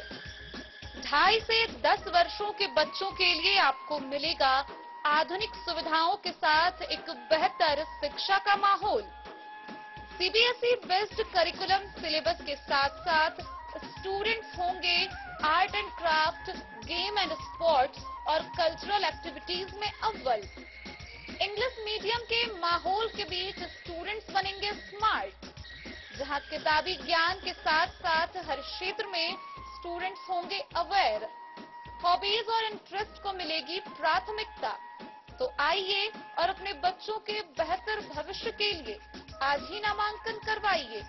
2.5 से 10 वर्षों के बच्चों के लिए आपको मिलेगा आधुनिक सुविधाओं के साथ एक बेहतर शिक्षा का माहौल। CBSE बेस्ड करिकुलम सिलेबस के साथ साथ स्टूडेंट्स होंगे art and craft, game and sports और कल्चरल एक्टिविटीज में अव्वल। इंग्लिश मीडियम के माहौल के बीच स्टूडेंट्स बनेंगे स्मार्ट, जहां किताबी ज्ञान के साथ साथ हर क्षेत्र में स्टूडेंट्स होंगे अवेयर। हॉबीज और इंटरेस्ट को मिलेगी प्राथमिकता। तो आइए और अपने बच्चों के बेहतर भविष्य के लिए आज ही नामांकन करवाइए।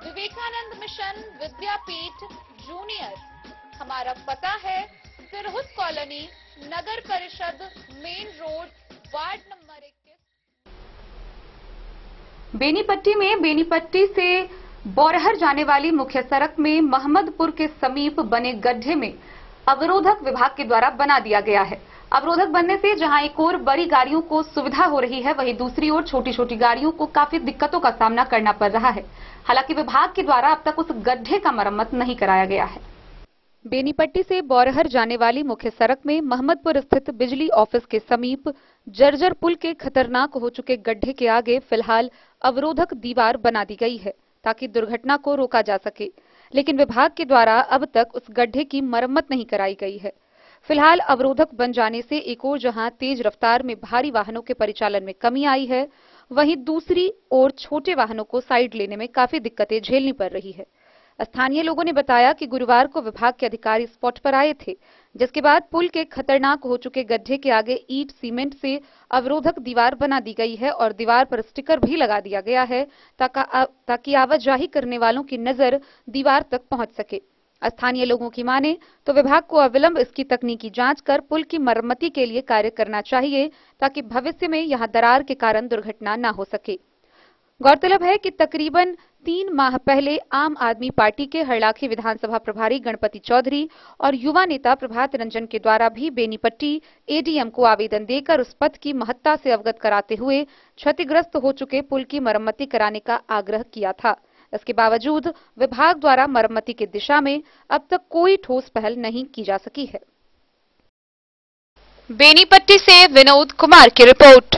विवेकानंद मिशन विद्यापीठ जूनियर, हमारा पता है सिरहुत कॉलोनी, नगर परिषद, main road, ward number 21। Benipatti में बेनीपट्टी से बौरहर जाने वाली मुख्य सड़क में महमदपुर के समीप बने गड्ढे में अवरोधक विभाग के द्वारा बना दिया गया है। अवरोधक बनने से जहां एक ओर बड़ी गाड़ियों को सुविधा हो रही है, वहीं दूसरी ओर छोटी छोटी गाड़ियों को काफी दिक्कतों का सामना करना पड़ रहा है। हालांकि विभाग के द्वारा अब तक उस गड्ढे का मरम्मत नहीं कराया गया है। बेनीपट्टी से बौरहर जाने वाली मुख्य सड़क में महमदपुर स्थित बिजली ऑफिस के समीप जर्जर पुल के खतरनाक हो चुके गड्ढे के आगे फिलहाल अवरोधक दीवार बना दी गई है ताकि दुर्घटना को रोका जा सके, लेकिन विभाग के द्वारा अब तक उस गड्ढे की मरम्मत नहीं कराई गई है। फिलहाल अवरोधक बन जाने से एक ओर जहां तेज रफ्तार में भारी वाहनों के परिचालन में कमी आई है, वहीं दूसरी ओर छोटे वाहनों को साइड लेने में काफी दिक्कतें झेलनी पड़ रही है। स्थानीय लोगों ने बताया कि गुरुवार को विभाग के अधिकारी स्पॉट पर आए थे, जिसके बाद पुल के खतरनाक हो चुके गड्ढे के आगे ईंट सीमेंट से अवरोधक दीवार बना दी गई है और दीवार पर स्टिकर भी लगा दिया गया है ताकि आवाजाही करने वालों की नजर दीवार तक पहुंच सके। स्थानीय लोगों की माने तो विभाग को अविलंब इसकी तकनीकी जांच कर पुल की मरम्मती के लिए कार्य करना चाहिए ताकि भविष्य में यहां दरार के कारण दुर्घटना न हो सके। गौरतलब है कि तकरीबन 3 माह पहले आम आदमी पार्टी के हरलाखी विधानसभा प्रभारी गणपति चौधरी और युवा नेता प्रभात रंजन के द्वारा भी बेनीपट्टी ADM को आवेदन देकर उस पथ की महत्ता से अवगत कराते हुए क्षतिग्रस्त हो चुके पुल की मरम्मती कराने का आग्रह किया था। इसके बावजूद विभाग द्वारा मरम्मती की दिशा में अब तक कोई ठोस पहल नहीं की जा सकी है। बेनीपट्टी से विनोद कुमार की रिपोर्ट।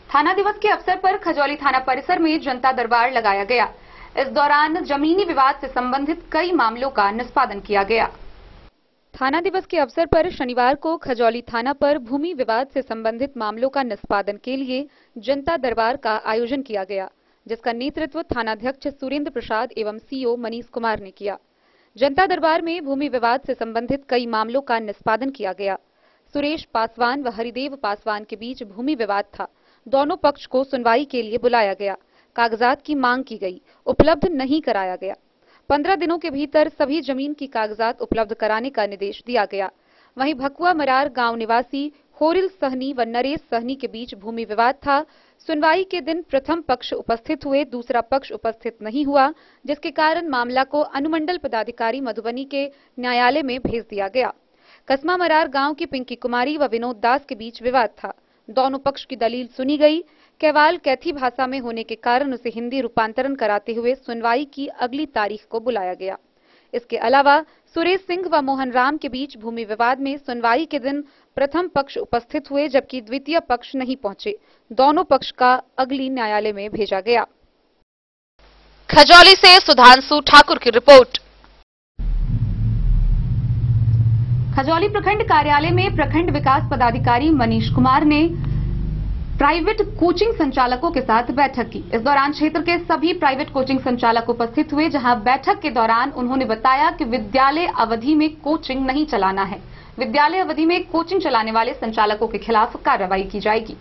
थाना दिवस के अवसर पर खजौली थाना परिसर में जनता दरबार लगाया गया। इस दौरान जमीनी विवाद से संबंधित कई मामलों का निष्पादन किया गया। थाना दिवस के अवसर पर शनिवार को खजौली थाना पर भूमि विवाद से संबंधित मामलों का निष्पादन के लिए जनता दरबार का आयोजन किया गया, जिसका नेतृत्व थानाध्यक्ष सुरेंद्र प्रसाद एवं CO मनीष कुमार ने किया। जनता दरबार में भूमि विवाद से संबंधित कई मामलों का निष्पादन किया गया। सुरेश पासवान व हरिदेव पासवान के बीच भूमि विवाद था। दोनों पक्ष को सुनवाई के लिए बुलाया गया। कागजात की मांग की गई, उपलब्ध नहीं कराया गया। 15 दिनों के भीतर सभी जमीन की कागजात उपलब्ध कराने का निर्देश दिया गया। वहीं भकुआ मरार गांव निवासी होरिल सहनी व नरेश सहनी के बीच भूमि विवाद था। सुनवाई के दिन प्रथम पक्ष उपस्थित हुए, दूसरा पक्ष उपस्थित नहीं हुआ, जिसके कारण मामला को अनुमंडल पदाधिकारी मधुबनी के न्यायालय में भेज दिया गया। कसमा मरार गांव की पिंकी कुमारी व विनोद दास के बीच विवाद था। दोनों पक्ष की दलील सुनी गई। केवाल कैथी भाषा में होने के कारण उसे हिंदी रूपांतरण कराते हुए सुनवाई की अगली तारीख को बुलाया गया। इसके अलावा सुरेश सिंह व मोहन राम के बीच भूमि विवाद में सुनवाई के दिन प्रथम पक्ष उपस्थित हुए, जबकि द्वितीय पक्ष नहीं पहुंचे। दोनों पक्ष का अगली न्यायालय में भेजा गया। खजौली से सुधांशु ठाकुर की रिपोर्ट। खजौली प्रखंड कार्यालय में प्रखंड विकास पदाधिकारी मनीष कुमार ने प्राइवेट कोचिंग संचालकों के साथ बैठक की। इस दौरान क्षेत्र के सभी प्राइवेट कोचिंग संचालक उपस्थित हुए, जहां बैठक के दौरान उन्होंने बताया कि विद्यालय अवधि में कोचिंग नहीं चलाना है। विद्यालय अवधि में कोचिंग चलाने वाले संचालकों के खिलाफ कार्रवाई की जाएगी।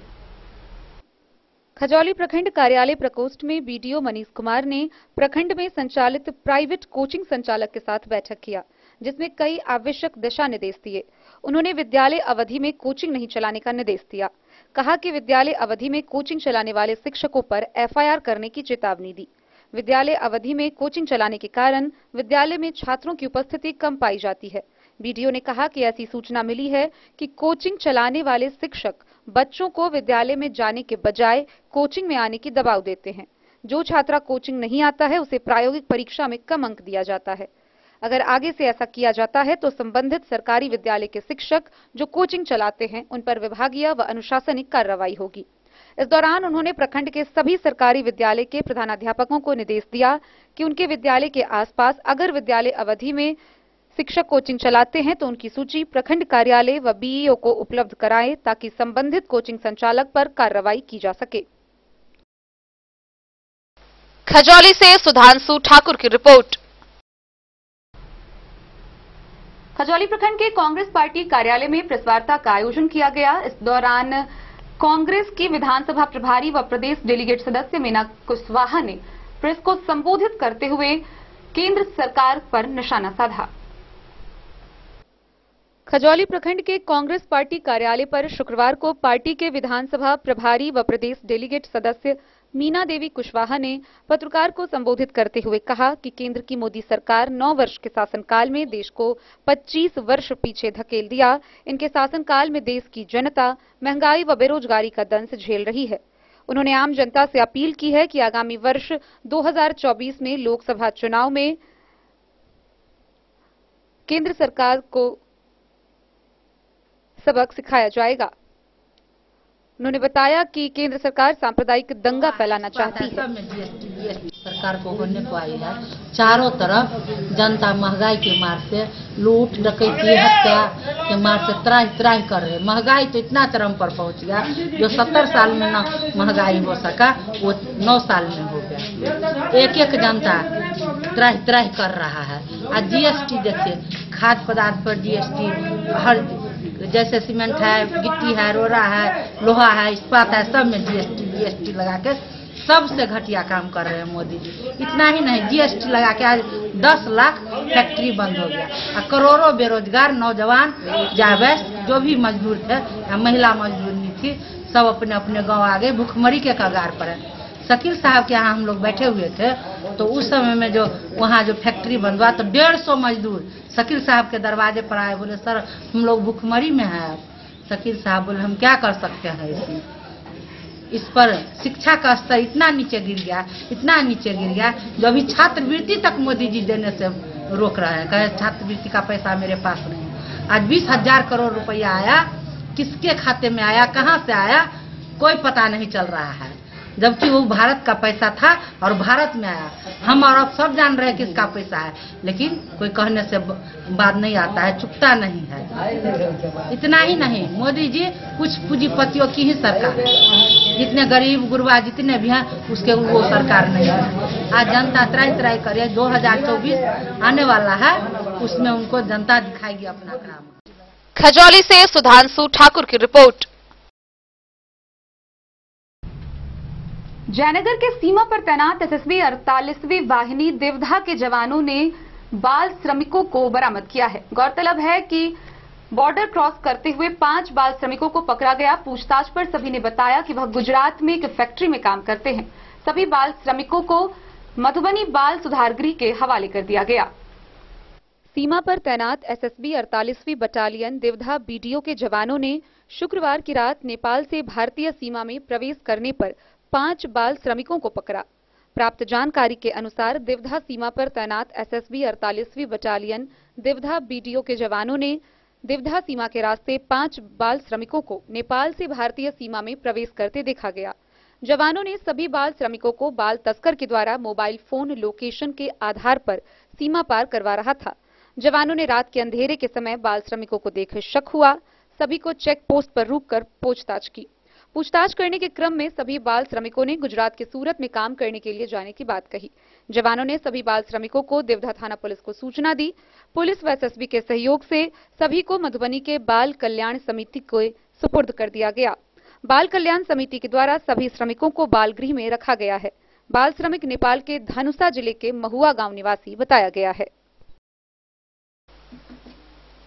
खजौली प्रखंड कार्यालय प्रकोष्ठ में बीडीओ मनीष कुमार ने प्रखंड में संचालित प्राइवेट कोचिंग संचालक के साथ बैठक किया, जिसमें कई आवश्यक दिशा निर्देश दिए। उन्होंने विद्यालय अवधि में कोचिंग नहीं चलाने का निर्देश दिया। कहा कि विद्यालय अवधि में कोचिंग चलाने वाले शिक्षकों पर एफआईआर करने की चेतावनी दी। विद्यालय अवधि में कोचिंग चलाने के कारण विद्यालय में छात्रों की उपस्थिति कम पाई जाती है। बीडीओ ने कहा कि ऐसी सूचना मिली है कि कोचिंग चलाने वाले शिक्षक बच्चों को विद्यालय में जाने के बजाय कोचिंग में आने की दबाव देते हैं। जो छात्रा कोचिंग नहीं आता है उसे प्रायोगिक परीक्षा में कम अंक दिया जाता है। अगर आगे से ऐसा किया जाता है तो संबंधित सरकारी विद्यालय के शिक्षक जो कोचिंग चलाते हैं उन पर विभागीय व अनुशासनिक कार्रवाई होगी। इस दौरान उन्होंने प्रखंड के सभी सरकारी विद्यालय के प्रधानाध्यापकों को निर्देश दिया कि उनके विद्यालय के आसपास अगर विद्यालय अवधि में शिक्षक कोचिंग चलाते हैं तो उनकी सूची प्रखंड कार्यालय व बीईओ को उपलब्ध कराएं, ताकि संबंधित कोचिंग संचालक पर कार्रवाई की जा सके। खजौली से सुधांशु ठाकुर की रिपोर्ट। खजौली प्रखंड के कांग्रेस पार्टी कार्यालय में प्रेस वार्ता का आयोजन किया गया। इस दौरान कांग्रेस की विधानसभा प्रभारी व प्रदेश डेलीगेट सदस्य मीना कुशवाहा ने प्रेस को संबोधित करते हुए केंद्र सरकार पर निशाना साधा। खजौली प्रखंड के कांग्रेस पार्टी कार्यालय पर शुक्रवार को पार्टी के विधानसभा प्रभारी व प्रदेश डेलीगेट सदस्य मीना देवी कुशवाहा ने पत्रकार को संबोधित करते हुए कहा कि केंद्र की मोदी सरकार 9 वर्ष के शासनकाल में देश को 25 वर्ष पीछे धकेल दिया। इनके शासनकाल में देश की जनता महंगाई व बेरोजगारी का दंश झेल रही है। उन्होंने आम जनता से अपील की है कि आगामी वर्ष 2024 में लोकसभा चुनाव में केंद्र सरकार को सबक सिखाया जाएगा। उन्होंने बताया कि केंद्र सरकार सांप्रदायिक दंगा फैलाना चाहती है। सरकार को होने को आई है, चारों तरफ जनता महंगाई के मार से लूट डकैती हत्या के मार से त्राही त्राही कर रहे। महंगाई तो इतना चरम पर पहुंच गया, जो 70 साल में न महंगाई हो सका वो 9 साल में हो गया। एक एक जनता त्राही त्राही कर रहा है। आज जीएसटी देखिए, खाद्य पदार्थ पर जीएसटी, हर जैसे सीमेंट है, गिट्टी है, रोड़ा है, लोहा है, इस्पात है, सब में जीएसटी लगा के सबसे घटिया काम कर रहे हैं मोदी जी। इतना ही नहीं, जीएसटी लगा के आज 10 लाख फैक्ट्री बंद हो गया और करोड़ों बेरोजगार नौजवान जावेश जो भी मजदूर थे या महिला मजदूर नहीं थी, सब अपने अपने गांव आ गए, भूखमरी के कगार पर है। शकील साहब के यहाँ हम लोग बैठे हुए थे तो उस समय में जो वहाँ जो फैक्ट्री बंद हुआ तो 150 मजदूर शकील साहब के दरवाजे पर आए, बोले सर हम लोग भूखमरी में हैं। शकील साहब बोले हम क्या कर सकते हैं इसमें। इस पर शिक्षा का स्तर इतना नीचे गिर गया, इतना नीचे गिर गया, जो अभी छात्रवृत्ति तक मोदी जी देने से रोक रहे हैं। कहे छात्रवृत्ति का पैसा मेरे पास नहीं। आज 20,000 करोड़ रुपया आया, किसके खाते में आया, कहाँ से आया, कोई पता नहीं चल रहा है, जबकि वो भारत का पैसा था और भारत में आया। हम और आप सब जान रहे हैं किसका पैसा है, लेकिन कोई कहने से बात नहीं आता है, चुपता नहीं है। इतना ही नहीं, मोदी जी कुछ पूंजीपतियों की ही सरकार है, जितने गरीब गुरबा जितने भी हैं उसके वो सरकार नहीं है। आज जनता त्राही त्राही करे, 2024 आने वाला है, उसमें उनको जनता दिखाएगी अपना काम। खजौली से सुधांशु ठाकुर की रिपोर्ट। जयनगर के सीमा पर तैनात एसएसबी 48वीं वाहिनी देवधा के जवानों ने बाल श्रमिकों को बरामद किया है। गौरतलब है कि बॉर्डर क्रॉस करते हुए 5 बाल श्रमिकों को पकड़ा गया। पूछताछ पर सभी ने बताया कि वह गुजरात में एक फैक्ट्री में काम करते हैं। सभी बाल श्रमिकों को मधुबनी बाल सुधार गृह के हवाले कर दिया गया। सीमा पर तैनात एसएसबी 48वीं बटालियन देवधा बीडीओ के जवानों ने शुक्रवार की रात नेपाल से भारतीय सीमा में प्रवेश करने पर 5 बाल श्रमिकों को पकड़ा। प्राप्त जानकारी के अनुसार देवधा सीमा पर तैनात एसएसबी 48वीं बटालियन देवधा बीडीओ के जवानों ने देवधा सीमा के रास्ते 5 बाल श्रमिकों को नेपाल से भारतीय सीमा में प्रवेश करते देखा गया। जवानों ने सभी बाल श्रमिकों को बाल तस्कर के द्वारा मोबाइल फोन लोकेशन के आधार पर सीमा पार करवा रहा था। जवानों ने रात के अंधेरे के समय बाल श्रमिकों को देख शक हुआ। सभी को चेक पोस्ट पर रोककर पूछताछ की। पूछताछ करने के क्रम में सभी बाल श्रमिकों ने गुजरात के सूरत में काम करने के लिए जाने की बात कही। जवानों ने सभी बाल श्रमिकों को देवधा थाना पुलिस को सूचना दी। पुलिस व एसएसबी के सहयोग से सभी को मधुबनी के बाल कल्याण समिति को सुपुर्द कर दिया गया। बाल कल्याण समिति के द्वारा सभी श्रमिकों को बाल गृह में रखा गया है। बाल श्रमिक नेपाल के धनुषा जिले के महुआ गांव निवासी बताया गया है।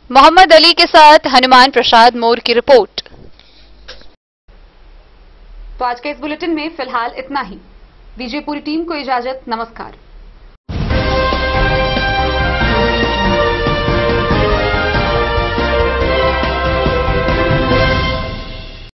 मोहम्मद अली के साथ हनुमान प्रसाद मोर की रिपोर्ट। तो आज के इस बुलेटिन में फिलहाल इतना ही। दीजिए पूरी टीम को इजाजत। नमस्कार।